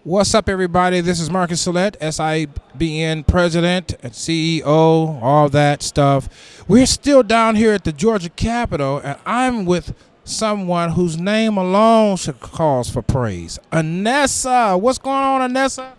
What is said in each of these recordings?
What's up, everybody? This is Marcus Salette, SIBN president and CEO, all that stuff. We're still down here at the Georgia Capitol, and I'm with someone whose name alone should cause for praise. Annissa. What's going on, Annissa?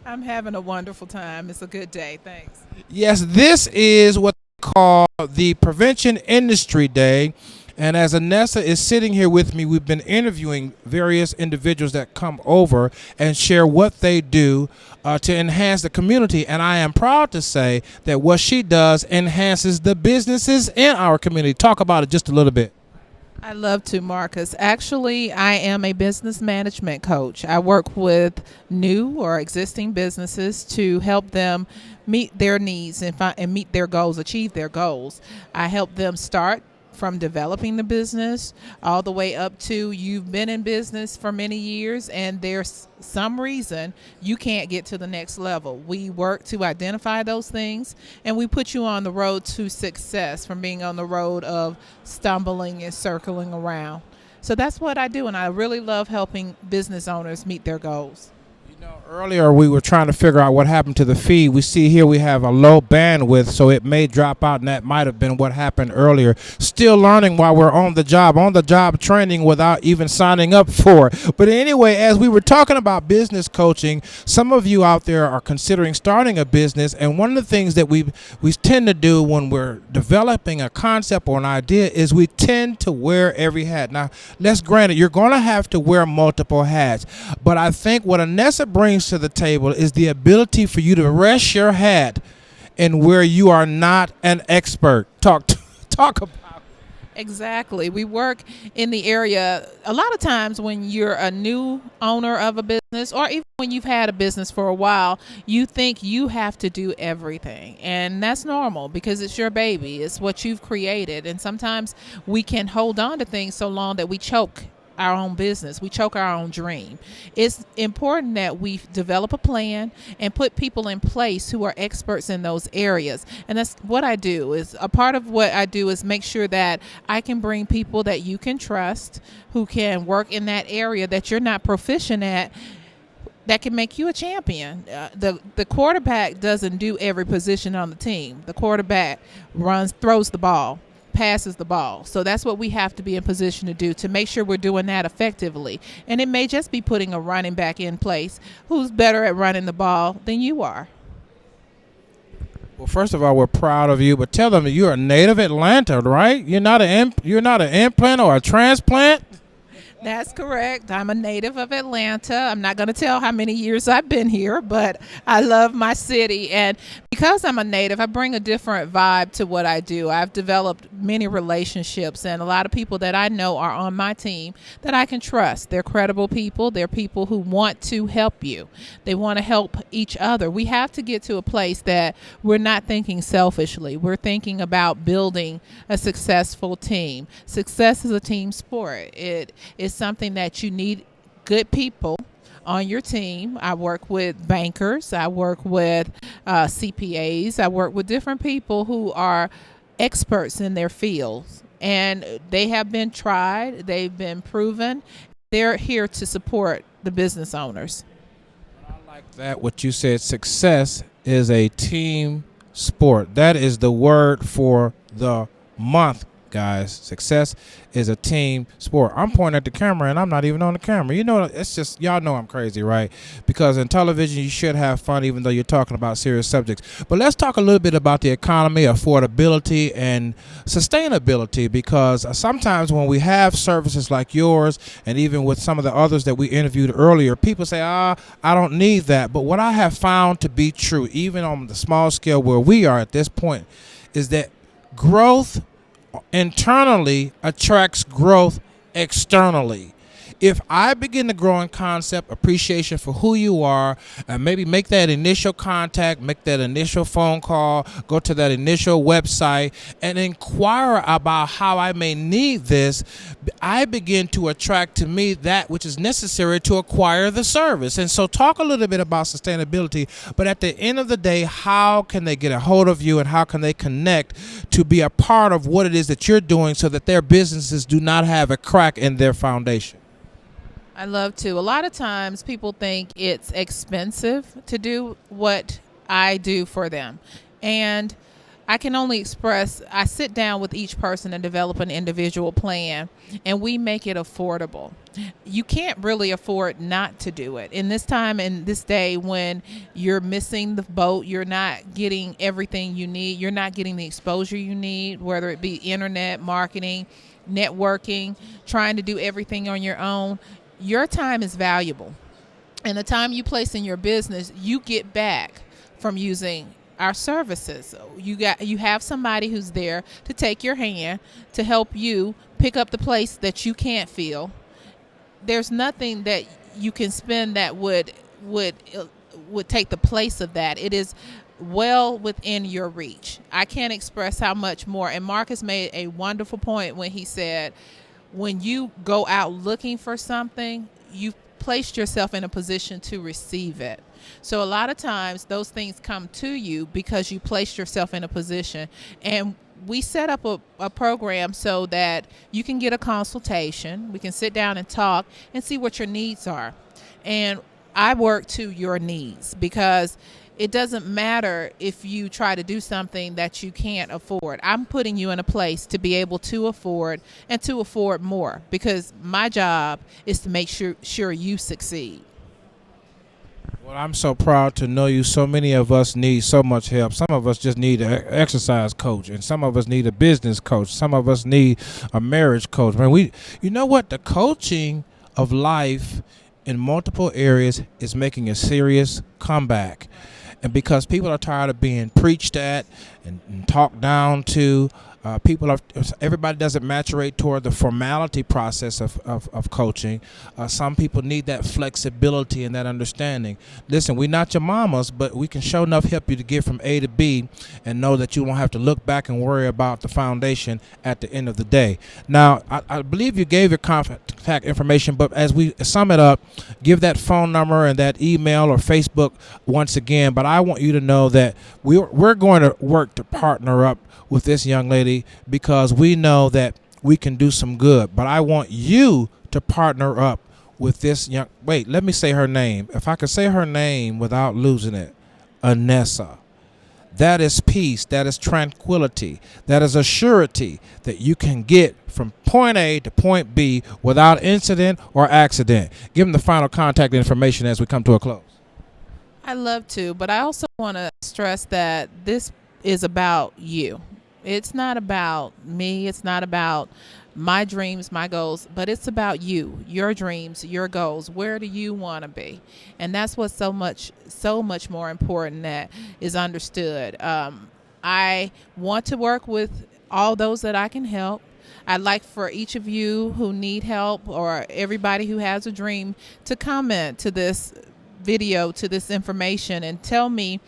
I'm having a wonderful time. It's a good day. Thanks. Yes, this is what they call the Prevention Industry Day. And as Annissa is sitting here with me, we've been interviewing various individuals that come over and share what they do to enhance the community. And I am proud to say that what she does enhances the businesses in our community. Talk about it just a little bit. I love to, Marcus. Actually, I am a business management coach. I work with new or existing businesses to help them meet their needs and meet their goals, achieve their goals. I help them start from developing the business all the way up to you've been in business for many years and there's some reason you can't get to the next level. We work to identify those things and we put you on the road to success from being on the road of stumbling and circling around. So that's what I do, and I really love helping business owners meet their goals. Earlier we were trying to figure out what happened to the feed. We see here we have a low bandwidth, so it may drop out, and that might have been what happened earlier. Still learning while we're on the job training without even signing up for it. But anyway, as we were talking about business coaching, some of you out there are considering starting a business, and one of the things that we tend to do when we're developing a concept or an idea is we tend to wear every hat. Now, let's grant it, you're going to have to wear multiple hats, but I think what Annissa brings to the table is the ability for you to rest your hat in where you are not an expert. Talk about it. Exactly. We work in the area a lot of times when you're a new owner of a business, or even when you've had a business for a while, you think you have to do everything. And that's normal because it's your baby. It's what you've created. And sometimes we can hold on to things so long that we choke our own business. We choke our own dream. It's important that we develop a plan and put people in place who are experts in those areas. And that's what I do. Is a part of what I do is make sure that I can bring people that you can trust, who can work in that area that you're not proficient at, that can make you a champion. The quarterback doesn't do every position on the team. The quarterback throws the ball, passes the ball. So that's what we have to be in position to do, to make sure we're doing that effectively. And it may just be putting a running back in place who's better at running the ball than you are. Well, first of all, we're proud of you, but tell them that you're a native Atlanta, right? You're not an implant or a transplant? That's correct. I'm a native of Atlanta. I'm not going to tell how many years I've been here, but I love my city. And because I'm a native, I bring a different vibe to what I do. I've developed many relationships, and a lot of people that I know are on my team that I can trust. They're credible people. They're people who want to help you. They want to help each other. We have to get to a place that we're not thinking selfishly. We're thinking about building a successful team. Success is a team sport. It is something that you need good people on your team. I work with bankers. I work with CPAs. I work with different people who are experts in their fields, and they have been tried. They've been proven. They're here to support the business owners. I like that, what you said. Success is a team sport. That is the word for the month, guys. Success is a team sport. I'm pointing at the camera and I'm not even on the camera. You know, it's just, y'all know I'm crazy, right? Because in television you should have fun even though you're talking about serious subjects. But let's talk a little bit about the economy, affordability, and sustainability, because sometimes when we have services like yours, and even with some of the others that we interviewed earlier, people say, I don't need that. But what I have found to be true, even on the small scale where we are at this point, is that growth internally attracts growth externally. If I begin to grow in concept, appreciation for who you are, and maybe make that initial contact, make that initial phone call, go to that initial website and inquire about how I may need this, I begin to attract to me that which is necessary to acquire the service. And so talk a little bit about sustainability, but at the end of the day, how can they get a hold of you and how can they connect to be a part of what it is that you're doing so that their businesses do not have a crack in their foundation? I love to. A lot of times people think it's expensive to do what I do for them. And I can only express, I sit down with each person and develop an individual plan, and we make it affordable. You can't really afford not to do it. In this time and this day when you're missing the boat, you're not getting everything you need, you're not getting the exposure you need, whether it be internet, marketing, networking, trying to do everything on your own. Your time is valuable. And the time you place in your business, you get back from using our services. You have somebody who's there to take your hand, to help you pick up the place that you can't feel. There's nothing that you can spend that would take the place of that. It is well within your reach. I can't express how much more. And Marcus made a wonderful point when he said, when you go out looking for something, you've placed yourself in a position to receive it. So a lot of times those things come to you because you placed yourself in a position. And we set up a program so that you can get a consultation. We can sit down and talk and see what your needs are. And I work to your needs, because it doesn't matter if you try to do something that you can't afford. I'm putting you in a place to be able to afford and to afford more, because my job is to make sure you succeed. Well, I'm so proud to know you. So many of us need so much help. Some of us just need an exercise coach, and some of us need a business coach. Some of us need a marriage coach. Man, you know what? The coaching of life in multiple areas is making a serious comeback. And because people are tired of being preached at and talked down to, everybody doesn't maturate toward the formality process of coaching. Some people need that flexibility and that understanding. Listen, we're not your mamas, but we can sure enough help you to get from A to B and know that you don't have to look back and worry about the foundation at the end of the day. Now, I believe you gave your contact information, but as we sum it up, give that phone number and that email or Facebook once again. But I want you to know that we're going to work to partner up with this young lady, because we know that we can do some good. But I want you to partner up with this young, wait, let me say her name. If I could say her name without losing it, Annissa. That is peace, that is tranquility, that is a surety that you can get from point A to point B without incident or accident. Give them the final contact information as we come to a close. I love to, but I also want to stress that this is about you. It's not about me. It's not about my dreams, my goals, but it's about you, your dreams, your goals. Where do you want to be? And that's what's so much more important that is understood. I want to work with all those that I can help. I'd like for each of you who need help, or everybody who has a dream, to comment to this video, to this information, and tell me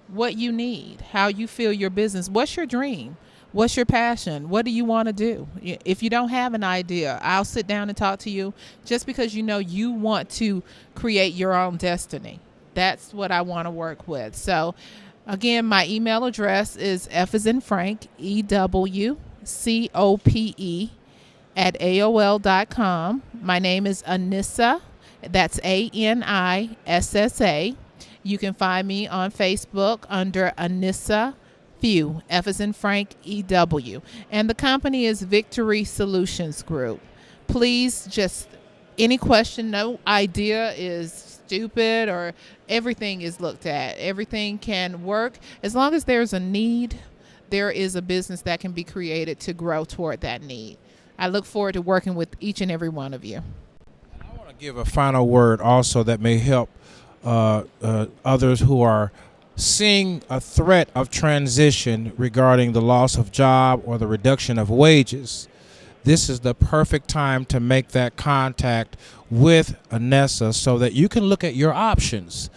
what you need, how you feel your business. What's your dream? What's your passion? What do you want to do? If you don't have an idea, I'll sit down and talk to you, just because you know you want to create your own destiny. That's what I want to work with. So again, my email address is F as in Frank, EWCOPE @AOL.com. My name is Annissa. That's ANISSA. You can find me on Facebook under Annissa Few, F as in Frank, EW. And the company is Victory Solutions Group. Please, just any question, no idea is stupid, or everything is looked at. Everything can work. As long as there's a need, there is a business that can be created to grow toward that need. I look forward to working with each and every one of you. I want to give a final word also that may help others who are seeing a threat of transition regarding the loss of job or the reduction of wages. This is the perfect time to make that contact with Annissa so that you can look at your options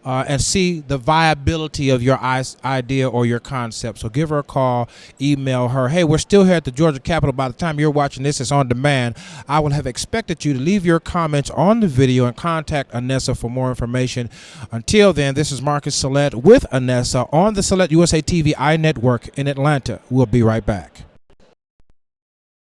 and see the viability of your idea or your concept. So give her a call, email her. Hey, we're still here at the Georgia Capitol. By the time you're watching this, it's on demand. I would have expected you to leave your comments on the video and contact Annissa for more information. Until then, this is Marcus Salette with Annissa on the SaletteUSAtv network in Atlanta. We'll be right back.